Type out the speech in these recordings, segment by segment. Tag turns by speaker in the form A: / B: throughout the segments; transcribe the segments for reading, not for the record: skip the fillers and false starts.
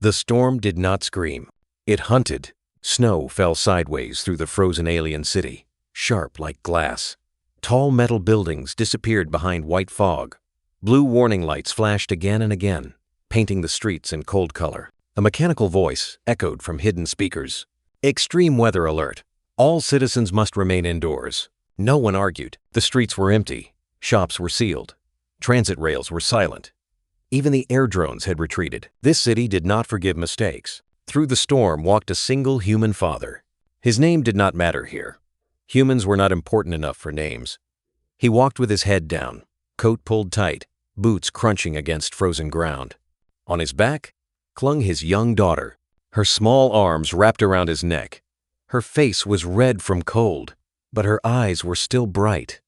A: The storm did not scream. It hunted. Snow fell sideways through the frozen alien city, sharp like glass. Tall metal buildings disappeared behind white fog. Blue warning lights flashed again and again, painting the streets in cold color. A mechanical voice echoed from hidden speakers. Extreme weather alert. All citizens must remain indoors. No one argued. The streets were empty. Shops were sealed. Transit rails were silent. Even the air drones had retreated. This city did not forgive mistakes. Through the storm walked a single human father. His name did not matter here. Humans were not important enough for names. He walked with his head down, coat pulled tight, boots crunching against frozen ground. On his back clung his young daughter, her small arms wrapped around his neck. Her face was red from cold, but her eyes were still bright.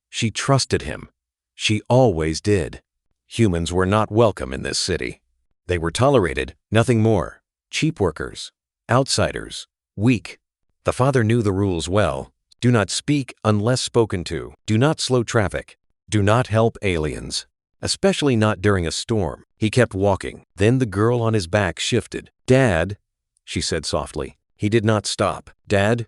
A: She trusted him. She always did. Humans were not welcome in this city. They were tolerated, nothing more. Cheap workers, outsiders, weak. The father knew the rules well. Do not speak unless spoken to. Do not slow traffic. Do not help aliens, especially not during a storm. He kept walking. Then the girl on his back shifted. "Dad," she said softly. He did not stop. "Dad,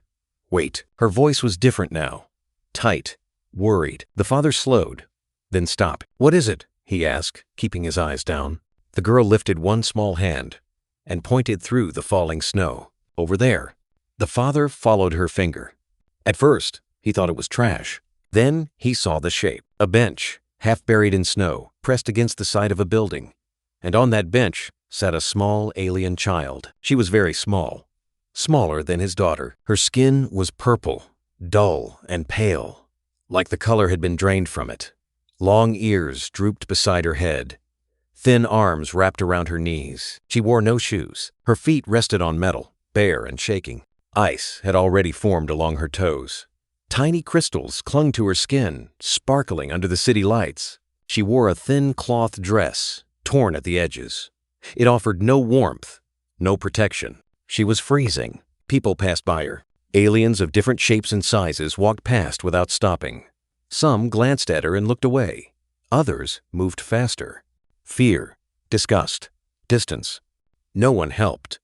A: wait." Her voice was different now. Tight, worried. The father slowed, then stopped. "What is it?" he asked, keeping his eyes down. The girl lifted one small hand and pointed through the falling snow. "Over there." The father followed her finger. At first, he thought it was trash. Then he saw the shape. A bench, half buried in snow, pressed against the side of a building. And on that bench sat a small alien child. She was very small, smaller than his daughter. Her skin was purple, dull and pale, like the color had been drained from it. Long ears drooped beside her head. Thin arms wrapped around her knees. She wore no shoes. Her feet rested on metal, bare and shaking. Ice had already formed along her toes. Tiny crystals clung to her skin, sparkling under the city lights. She wore a thin cloth dress, torn at the edges. It offered no warmth, no protection. She was freezing. People passed by her. Aliens of different shapes and sizes walked past without stopping. Some glanced at her and looked away. Others moved faster. Fear, disgust, distance. No one helped.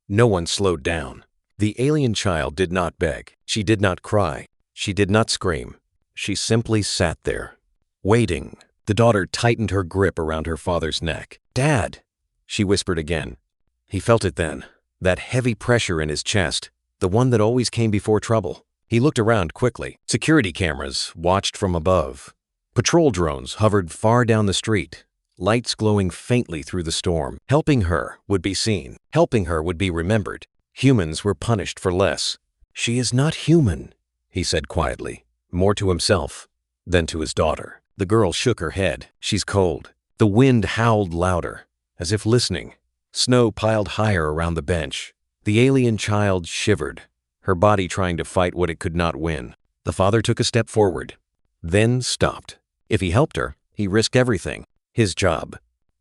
A: No one slowed down. The alien child did not beg. She did not cry. She did not scream. She simply sat there, waiting. The daughter tightened her grip around her father's neck. "Dad," she whispered again. He felt it then, that heavy pressure in his chest, the one that always came before trouble. He looked around quickly. Security cameras watched from above. Patrol drones hovered far down the street, lights glowing faintly through the storm. Helping her would be seen. Helping her would be remembered. Humans were punished for less. "She is not human," he said quietly, more to himself than to his daughter. The girl shook her head. "She's cold." The wind howled louder, as if listening. Snow piled higher around the bench. The alien child shivered, her body trying to fight what it could not win. The father took a step forward, then stopped. If he helped her, he risked everything. His job,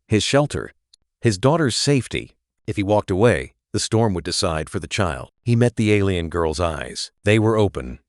A: his shelter, his daughter's safety. If he walked away, the storm would decide for the child. He met the alien girl's eyes. They were open,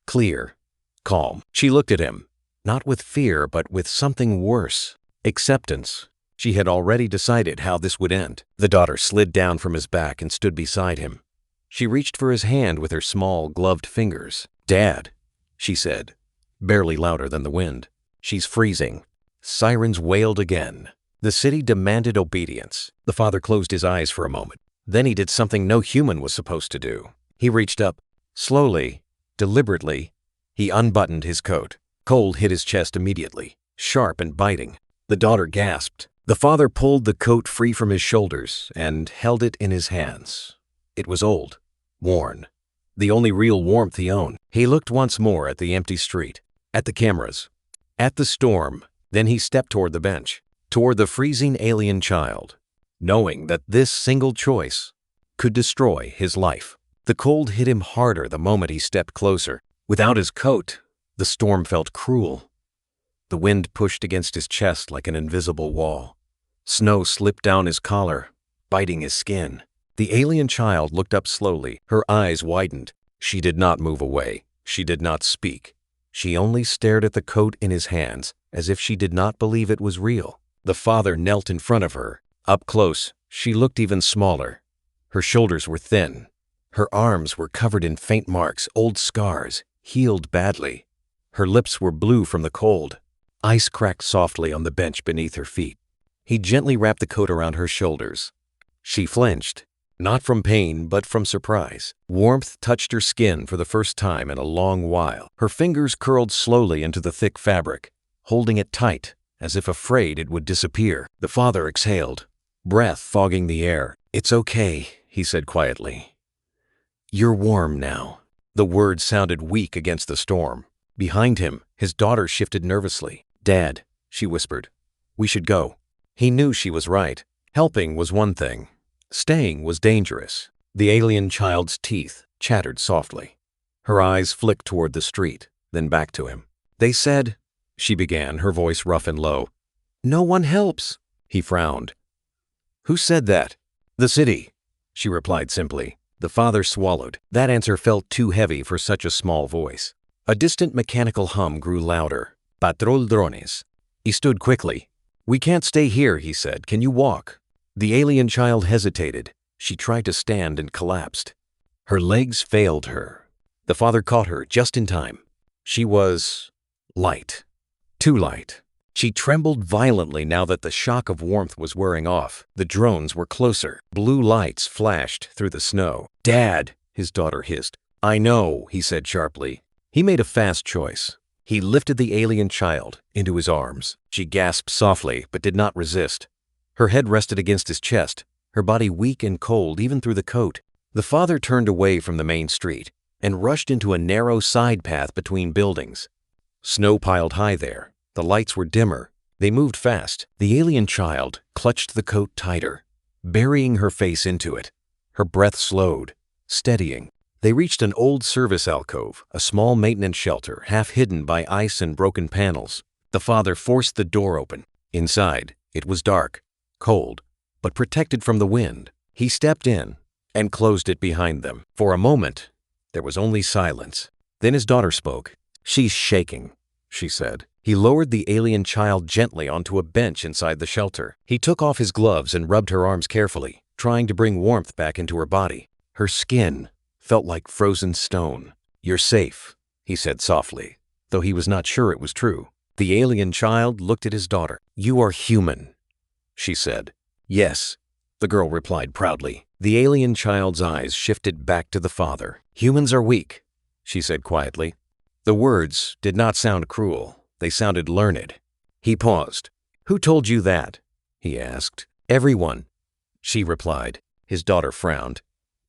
A: clear, calm. She looked at him, not with fear, but with something worse. Acceptance. She had already decided how this would end. The daughter slid down from his back and stood beside him. She reached for his hand with her small, gloved fingers. "Dad," she said, barely louder than the wind. "She's freezing." Sirens wailed again. The city demanded obedience. The father closed his eyes for a moment. Then he did something no human was supposed to do. He reached up. Slowly, deliberately, he unbuttoned his coat. Cold hit his chest immediately, sharp and biting. The daughter gasped. The father pulled the coat free from his shoulders and held it in his hands. It was old, worn, the only real warmth he owned. He looked once more at the empty street, at the cameras, at the storm. Then he stepped toward the bench, toward the freezing alien child, knowing that this single choice could destroy his life. The cold hit him harder the moment he stepped closer. Without his coat, the storm felt cruel. The wind pushed against his chest like an invisible wall. Snow slipped down his collar, biting his skin. The alien child looked up slowly. Her eyes widened. She did not move away. She did not speak. She only stared at the coat in his hands, as if she did not believe it was real. The father knelt in front of her. Up close, She looked even smaller. Her shoulders were thin. Her arms were covered in faint marks, old scars, healed badly. Her lips were blue from the cold. Ice cracked softly on the bench beneath her feet. He gently wrapped the coat around her shoulders. She flinched, not from pain but from surprise. Warmth touched her skin for the first time in a long while. Her fingers curled slowly into the thick fabric, holding it tight, as if afraid it would disappear. The father exhaled, breath fogging the air. "It's okay," he said quietly. "You're warm now." The words sounded weak against the storm. Behind him, his daughter shifted nervously. "Dad," she whispered, "we should go." He knew she was right. Helping was one thing. Staying was dangerous. The alien child's teeth chattered softly. Her eyes flicked toward the street, then back to him. "They said," she began, her voice rough and low. "No one helps." He frowned. "Who said that?" "The city," she replied simply. The father swallowed. That answer felt too heavy for such a small voice. A distant mechanical hum grew louder. "Patrol drones." He stood quickly. "We can't stay here," he said. "Can you walk?" The alien child hesitated. She tried to stand and collapsed. Her legs failed her. The father caught her just in time. She was light. Too light. She trembled violently now that the shock of warmth was wearing off. The drones were closer. Blue lights flashed through the snow. "Dad," his daughter hissed. "I know," he said sharply. He made a fast choice. He lifted the alien child into his arms. She gasped softly, but did not resist. Her head rested against his chest, her body weak and cold even through the coat. The father turned away from the main street and rushed into a narrow side path between buildings. Snow piled high there. The lights were dimmer. They moved fast. The alien child clutched the coat tighter, burying her face into it. Her breath slowed, steadying. They reached an old service alcove, a small maintenance shelter half hidden by ice and broken panels. The father forced the door open. Inside, it was dark, cold, but protected from the wind. He stepped in and closed it behind them. For a moment, there was only silence. Then his daughter spoke. "She's shaking," she said. He lowered the alien child gently onto a bench inside the shelter. He took off his gloves and rubbed her arms carefully, trying to bring warmth back into her body. Her skin felt like frozen stone. "You're safe," he said softly, though he was not sure it was true. The alien child looked at his daughter. "You are human," she said. "Yes," the girl replied proudly. The alien child's eyes shifted back to the father. "Humans are weak," she said quietly. The words did not sound cruel. They sounded learned. He paused. "Who told you that?" he asked. "Everyone," she replied. His daughter frowned.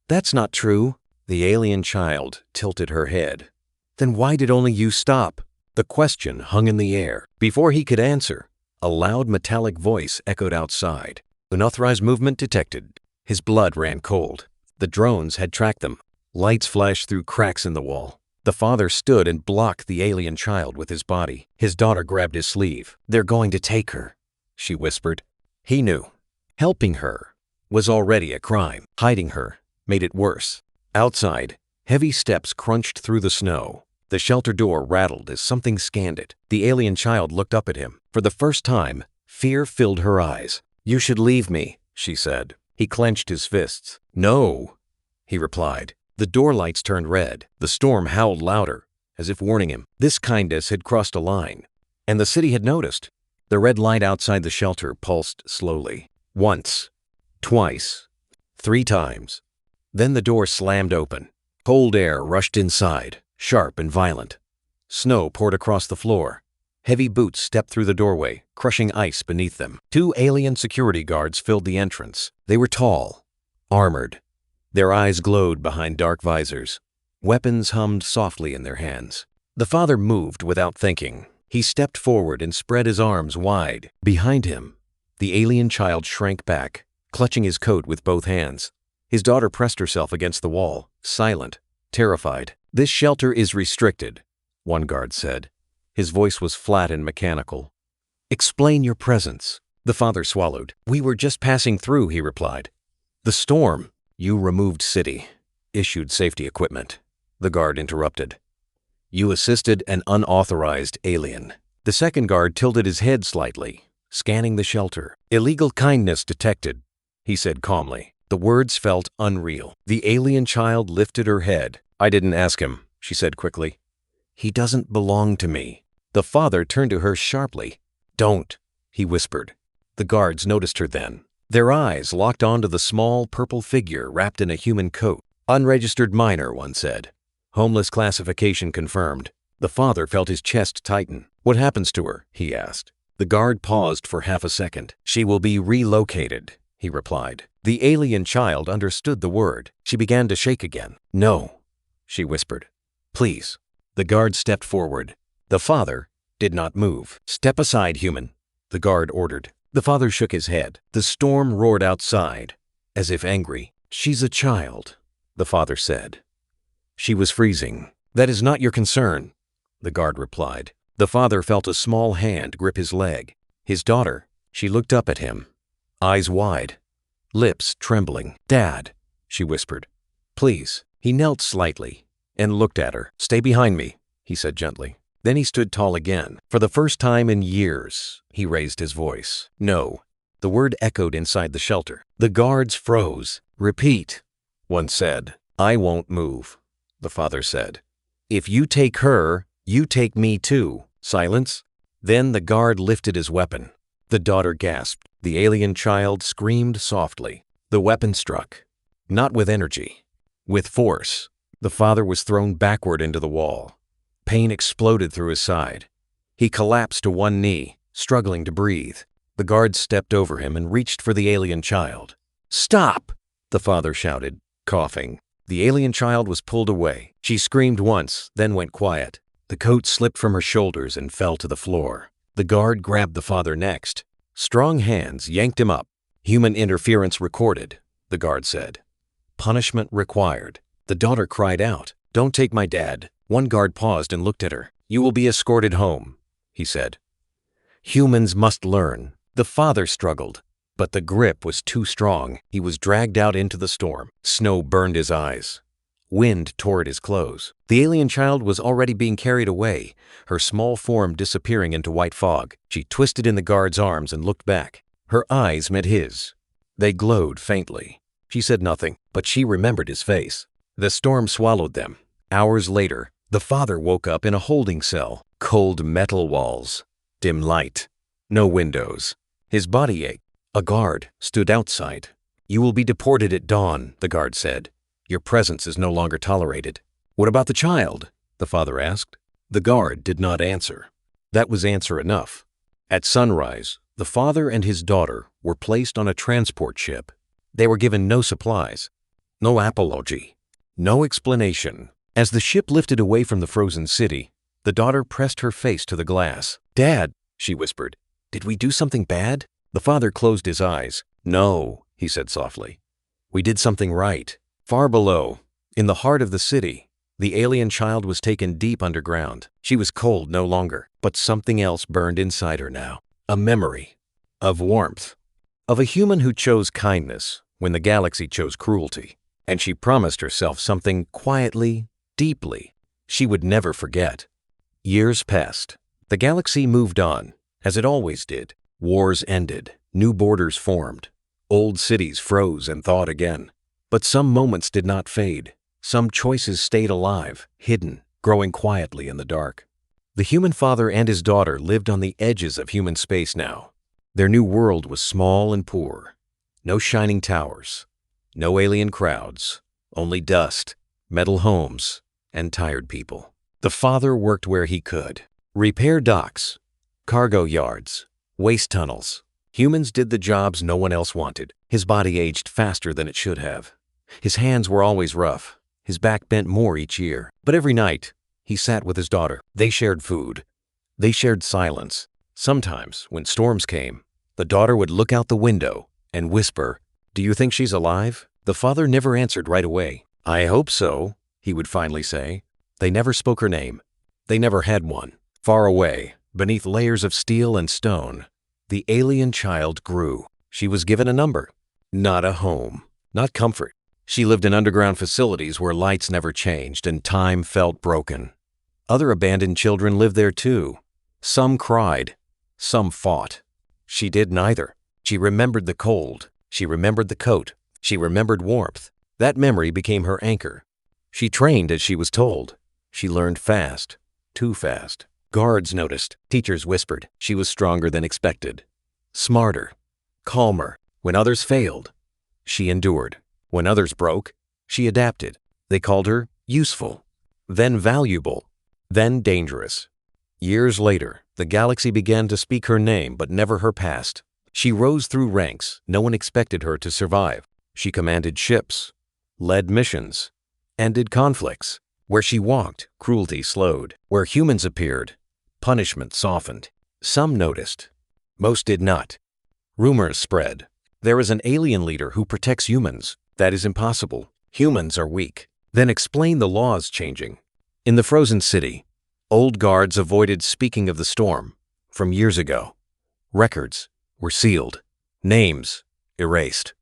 A: "That's not true." The alien child tilted her head. "Then why did only you stop?" The question hung in the air. Before he could answer, a loud metallic voice echoed outside. "Unauthorized movement detected." His blood ran cold. The drones had tracked them. Lights flashed through cracks in the wall. The father stood and blocked the alien child with his body. His daughter grabbed his sleeve. "They're going to take her," she whispered. He knew. Helping her was already a crime. Hiding her made it worse. Outside, heavy steps crunched through the snow. The shelter door rattled as something scanned it. The alien child looked up at him. For the first time, fear filled her eyes. "You should leave me," she said. He clenched his fists. "No," he replied. The door lights turned red. The storm howled louder, as if warning him. This kindness had crossed a line, and the city had noticed. The red light outside the shelter pulsed slowly. Once, twice, 3 times. Then the door slammed open. Cold air rushed inside, sharp and violent. Snow poured across the floor. Heavy boots stepped through the doorway, crushing ice beneath them. 2 alien security guards filled the entrance. They were tall, armored. Their eyes glowed behind dark visors. Weapons hummed softly in their hands. The father moved without thinking. He stepped forward and spread his arms wide. Behind him, the alien child shrank back, clutching his coat with both hands. His daughter pressed herself against the wall, silent, terrified. "This shelter is restricted," one guard said. His voice was flat and mechanical. "Explain your presence." The father swallowed. "We were just passing through," he replied. "The storm." "You removed city, issued safety equipment," the guard interrupted. "You assisted an unauthorized alien." The second guard tilted his head slightly, scanning the shelter. "Illegal kindness detected," he said calmly. The words felt unreal. The alien child lifted her head. I didn't ask him, she said quickly. He doesn't belong to me. The father turned to her sharply. Don't, he whispered. The guards noticed her then. Their eyes locked onto the small purple figure wrapped in a human coat. Unregistered minor, one said. Homeless classification confirmed. The father felt his chest tighten. What happens to her? He asked. The guard paused for half a second. She will be relocated, he replied. The alien child understood the word. She began to shake again. No, she whispered. Please. The guard stepped forward. The father did not move. Step aside, human, the guard ordered. The father shook his head. The storm roared outside, as if angry. She's a child, the father said. She was freezing. That is not your concern, the guard replied. The father felt a small hand grip his leg. His daughter, she looked up at him, eyes wide, lips trembling. Dad, she whispered. Please. He knelt slightly and looked at her. Stay behind me, he said gently. Then he stood tall again. For the first time in years, he raised his voice. No. The word echoed inside the shelter. The guards froze. Repeat, one said. I won't move, the father said. If you take her, you take me too. Silence. Then the guard lifted his weapon. The daughter gasped. The alien child screamed softly. The weapon struck. Not with energy, with force. The father was thrown backward into the wall. Pain exploded through his side. He collapsed to one knee, struggling to breathe. The guard stepped over him and reached for the alien child. Stop! The father shouted, coughing. The alien child was pulled away. She screamed once, then went quiet. The coat slipped from her shoulders and fell to the floor. The guard grabbed the father next. Strong hands yanked him up. Human interference recorded, the guard said. Punishment required. The daughter cried out, Don't take my dad. One guard paused and looked at her. You will be escorted home, he said. Humans must learn. The father struggled, but the grip was too strong. He was dragged out into the storm. Snow burned his eyes. Wind tore at his clothes. The alien child was already being carried away, her small form disappearing into white fog. She twisted in the guard's arms and looked back. Her eyes met his. They glowed faintly. She said nothing, but she remembered his face. The storm swallowed them. Hours later, the father woke up in a holding cell. Cold metal walls. Dim light. No windows. His body ached. A guard stood outside. You will be deported at dawn, the guard said. Your presence is no longer tolerated. What about the child? The father asked. The guard did not answer. That was answer enough. At sunrise, the father and his daughter were placed on a transport ship. They were given no supplies, no apology, no explanation. As the ship lifted away from the frozen city, the daughter pressed her face to the glass. Dad, she whispered, did we do something bad? The father closed his eyes. No, he said softly. We did something right. Far below, in the heart of the city, the alien child was taken deep underground. She was cold no longer, but something else burned inside her now. A memory of warmth, of a human who chose kindness when the galaxy chose cruelty. And she promised herself something quietly, deeply, she would never forget. Years passed. The galaxy moved on, as it always did. Wars ended. New borders formed. Old cities froze and thawed again. But some moments did not fade. Some choices stayed alive, hidden, growing quietly in the dark. The human father and his daughter lived on the edges of human space now. Their new world was small and poor. No shining towers. No alien crowds. Only dust, metal homes, and tired people. The father worked where he could. Repair docks, cargo yards, waste tunnels. Humans did the jobs no one else wanted. His body aged faster than it should have. His hands were always rough. His back bent more each year. But every night, he sat with his daughter. They shared food. They shared silence. Sometimes, when storms came, the daughter would look out the window and whisper, Do you think she's alive? The father never answered right away. I hope so, he would finally say. They never spoke her name. They never had one. Far away, beneath layers of steel and stone, the alien child grew. She was given a number. Not a home. Not comfort. She lived in underground facilities where lights never changed and time felt broken. Other abandoned children lived there too. Some cried. Some fought. She did neither. She remembered the cold. She remembered the coat. She remembered warmth. That memory became her anchor. She trained as she was told. She learned fast, too fast. Guards noticed. Teachers whispered. She was stronger than expected. Smarter, calmer. When others failed, she endured. When others broke, she adapted. They called her useful, then valuable, then dangerous. Years later, the galaxy began to speak her name but never her past. She rose through ranks. No one expected her to survive. She commanded ships, led missions, ended conflicts. Where she walked, cruelty slowed. Where humans appeared, punishment softened. Some noticed. Most did not. Rumors spread. There is an alien leader who protects humans. That is impossible. Humans are weak. Then explain the laws changing. In the frozen city, old guards avoided speaking of the storm from years ago. Records were sealed. Names erased.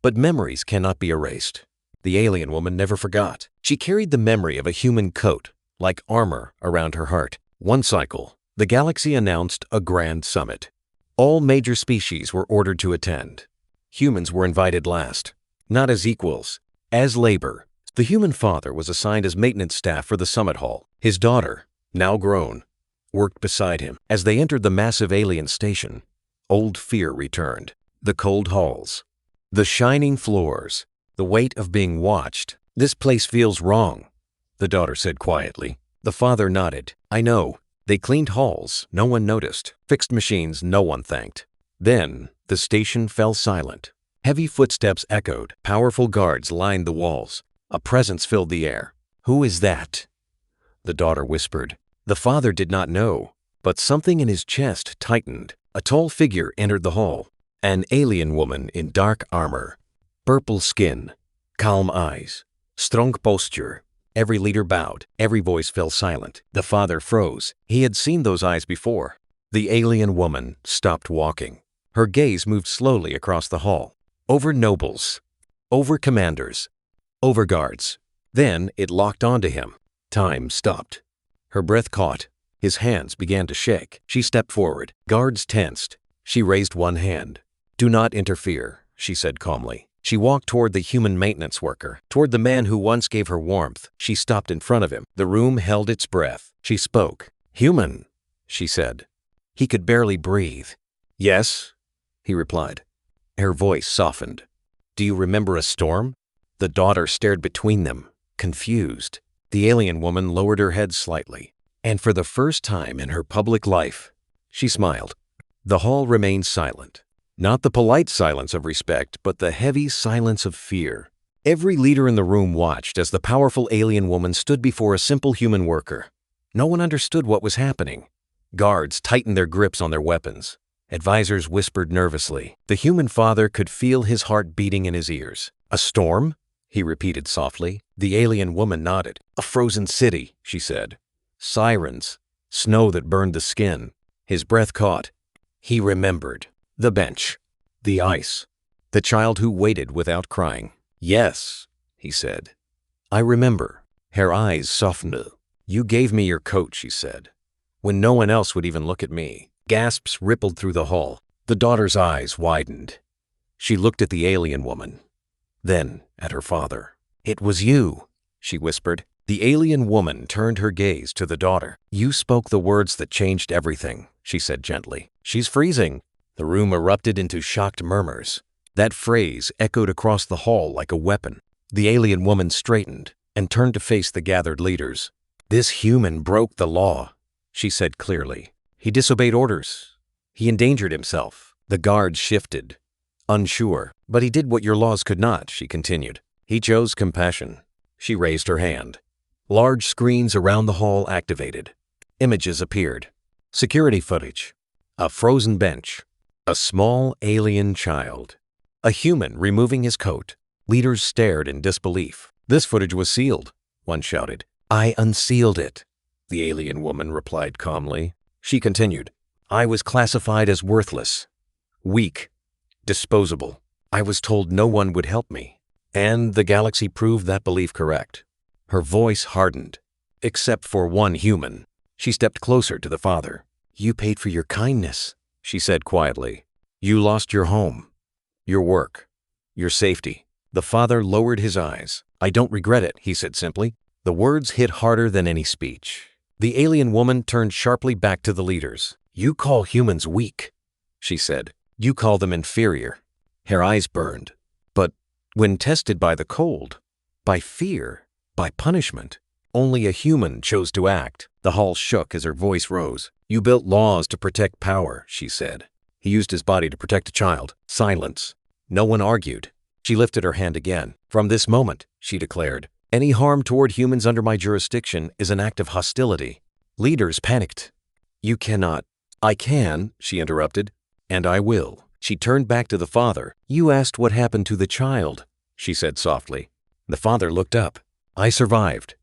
A: But memories cannot be erased. The alien woman never forgot. She carried the memory of a human coat, like armor, around her heart. One cycle, the galaxy announced a grand summit. All major species were ordered to attend. Humans were invited last, not as equals, as labor. The human father was assigned as maintenance staff for the summit hall. His daughter, now grown, worked beside him. As they entered the massive alien station, old fear returned. The cold halls, the shining floors, the weight of being watched. This place feels wrong, the daughter said quietly. The father nodded. I know. They cleaned halls. No one noticed. Fixed machines. No one thanked. Then the station fell silent. Heavy footsteps echoed. Powerful guards lined the walls. A presence filled the air. Who is that? The daughter whispered. The father did not know, but something in his chest tightened. A tall figure entered the hall. An alien woman in dark armor. Purple skin, calm eyes, strong posture. Every leader bowed. Every voice fell silent. The father froze. He had seen those eyes before. The alien woman stopped walking. Her gaze moved slowly across the hall. Over nobles, over commanders, over guards. Then it locked onto him. Time stopped. Her breath caught. His hands began to shake. She stepped forward. Guards tensed. She raised one hand. Do not interfere, she said calmly. She walked toward the human maintenance worker, toward the man who once gave her warmth. She stopped in front of him. The room held its breath. She spoke. Human, she said. He could barely breathe. Yes, he replied. Her voice softened. Do you remember a storm? The daughter stared between them, confused. The alien woman lowered her head slightly. And for the first time in her public life, she smiled. The hall remained silent. Not the polite silence of respect, but the heavy silence of fear. Every leader in the room watched as the powerful alien woman stood before a simple human worker. No one understood what was happening. Guards tightened their grips on their weapons. Advisors whispered nervously. The human father could feel his heart beating in his ears. A storm? He repeated softly. The alien woman nodded. A frozen city, she said. Sirens. Snow that burned the skin. His breath caught. He remembered. The bench. The ice. The child who waited without crying. Yes, he said. I remember. Her eyes softened. You gave me your coat, she said, when no one else would even look at me. Gasps rippled through the hall. The daughter's eyes widened. She looked at the alien woman, then at her father. It was you, she whispered. The alien woman turned her gaze to the daughter. You spoke the words that changed everything, she said gently. She's freezing. The room erupted into shocked murmurs. That phrase echoed across the hall like a weapon. The alien woman straightened and turned to face the gathered leaders. This human broke the law, she said clearly. He disobeyed orders. He endangered himself. The guards shifted, unsure. But he did what your laws could not, she continued. He chose compassion. She raised her hand. Large screens around the hall activated. Images appeared. Security footage. A frozen bench. A small alien child. A human removing his coat. Leaders stared in disbelief. This footage was sealed, one shouted. I unsealed it, the alien woman replied calmly. She continued. I was classified as worthless, weak, disposable. I was told no one would help me. And the galaxy proved that belief correct. Her voice hardened. Except for one human. She stepped closer to the father. You paid for your kindness, she said quietly. You lost your home, your work, Your safety. The father lowered his eyes. I don't regret it, he said simply. The words hit harder than any speech. The alien woman turned sharply back to the leaders. You call humans weak, she said. You call them inferior. Her eyes burned. But when tested by the cold, by fear, by punishment, only a human chose to act. The hall shook as her voice rose. You built laws to protect power, she said. He used his body to protect a child. Silence. No one argued. She lifted her hand again. From this moment, she declared, any harm toward humans under my jurisdiction is an act of hostility. Leaders panicked. You cannot. I can, she interrupted, and I will. She turned back to the father. You asked what happened to the child, she said softly. The father looked up. I survived,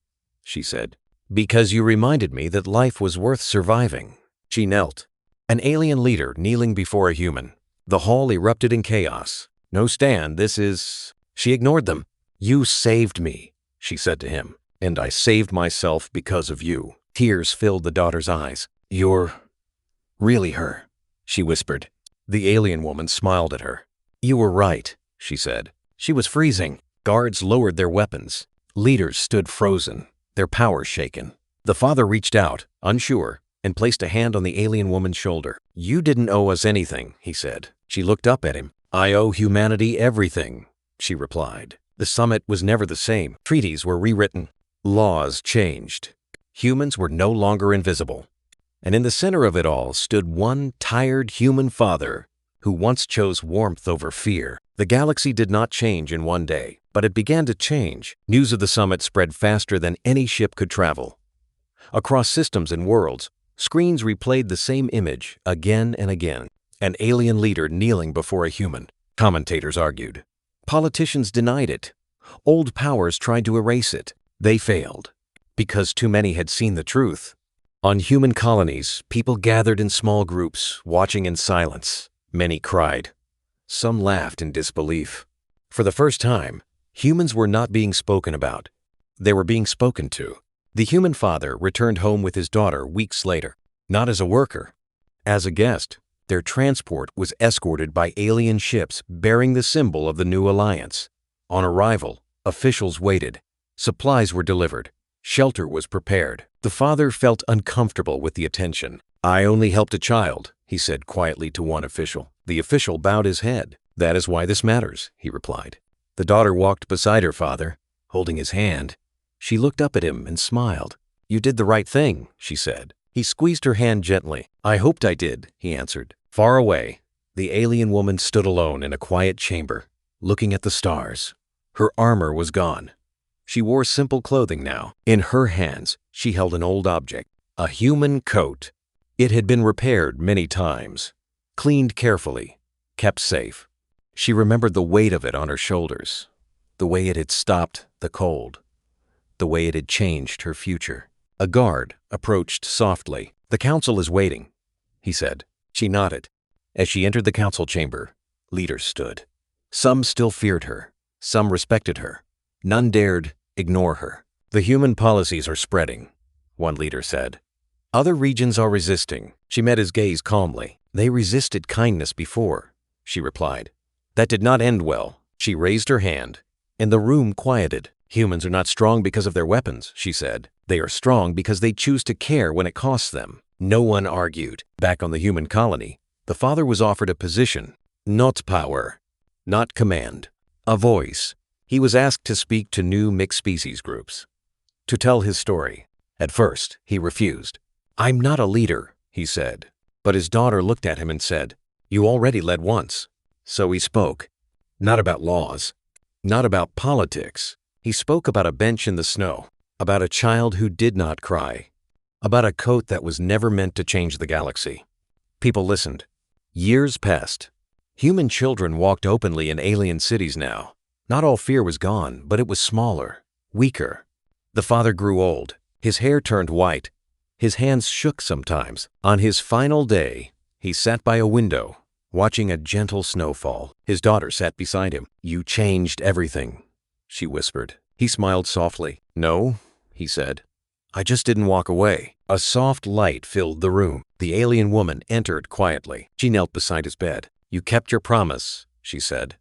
A: she said, because you reminded me that life was worth surviving. She knelt. An alien leader kneeling before a human. The hall erupted in chaos. No, Stan, this is... She ignored them. You saved me, she said to him, and I saved myself because of you. Tears filled the daughter's eyes. You're really her, she whispered. The alien woman smiled at her. You were right, she said. She was freezing. Guards lowered their weapons. Leaders stood frozen, their power shaken. The father reached out, unsure, and placed a hand on the alien woman's shoulder. You didn't owe us anything, he said. She looked up at him. I owe humanity everything, she replied. The summit was never the same. Treaties were rewritten. Laws changed. Humans were no longer invisible. And in the center of it all stood one tired human father who once chose warmth over fear. The galaxy did not change in one day, but it began to change. News of the summit spread faster than any ship could travel. Across systems and worlds, screens replayed the same image again and again. An alien leader kneeling before a human. Commentators argued. Politicians denied it. Old powers tried to erase it. They failed, because too many had seen the truth. On human colonies, people gathered in small groups, watching in silence. Many cried. Some laughed in disbelief. For the first time, humans were not being spoken about. They were being spoken to. The human father returned home with his daughter weeks later, not as a worker, as a guest. Their transport was escorted by alien ships bearing the symbol of the new alliance. On arrival, officials waited. Supplies were delivered. Shelter was prepared. The father felt uncomfortable with the attention. I only helped a child, he said quietly to one official. The official bowed his head. That is why this matters, he replied. The daughter walked beside her father, holding his hand. She looked up at him and smiled. You did the right thing, she said. He squeezed her hand gently. I hoped I did, he answered. Far away, the alien woman stood alone in a quiet chamber, looking at the stars. Her armor was gone. She wore simple clothing now. In her hands, she held an old object, a human coat. It had been repaired many times, cleaned carefully, kept safe. She remembered the weight of it on her shoulders, the way it had stopped the cold, the way it had changed her future. A guard approached softly. The council is waiting, he said. She nodded. As she entered the council chamber, leaders stood. Some still feared her. Some respected her. None dared ignore her. The human policies are spreading, one leader said. Other regions are resisting. She met his gaze calmly. They resisted kindness before, she replied. That did not end well. She raised her hand, and the room quieted. Humans are not strong because of their weapons, she said. They are strong because they choose to care when it costs them. No one argued. Back on the human colony, the father was offered a position, not power, not command, a voice. He was asked to speak to new mixed species groups, to tell his story. At first, he refused. I'm not a leader, he said. But his daughter looked at him and said, You already led once. So he spoke. Not about laws, not about politics. He spoke about a bench in the snow, about a child who did not cry, about a coat that was never meant to change the galaxy. People listened. Years passed. Human children walked openly in alien cities now. Not all fear was gone, but it was smaller, weaker. The father grew old. His hair turned white. His hands shook sometimes. On his final day, he sat by a window, watching a gentle snowfall. His daughter sat beside him. You changed everything, she whispered. He smiled softly. No, he said. I just didn't walk away. A soft light filled the room. The alien woman entered quietly. She knelt beside his bed. You kept your promise, she said.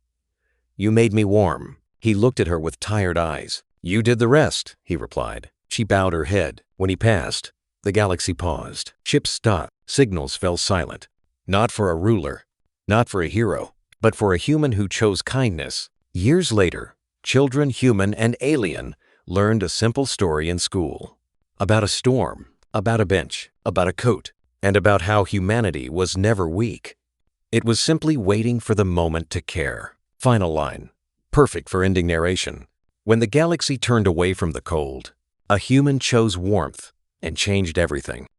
A: You made me warm." He looked at her with tired eyes. "You did the rest," he replied. She bowed her head. When he passed, the galaxy paused. Ships stopped. Signals fell silent. Not for a ruler, not for a hero, but for a human who chose kindness. Years later, children, human and alien, learned a simple story in school. About a storm, about a bench, about a coat, and about how humanity was never weak. It was simply waiting for the moment to care. Final line. Perfect for ending narration. When the galaxy turned away from the cold, a human chose warmth and changed everything.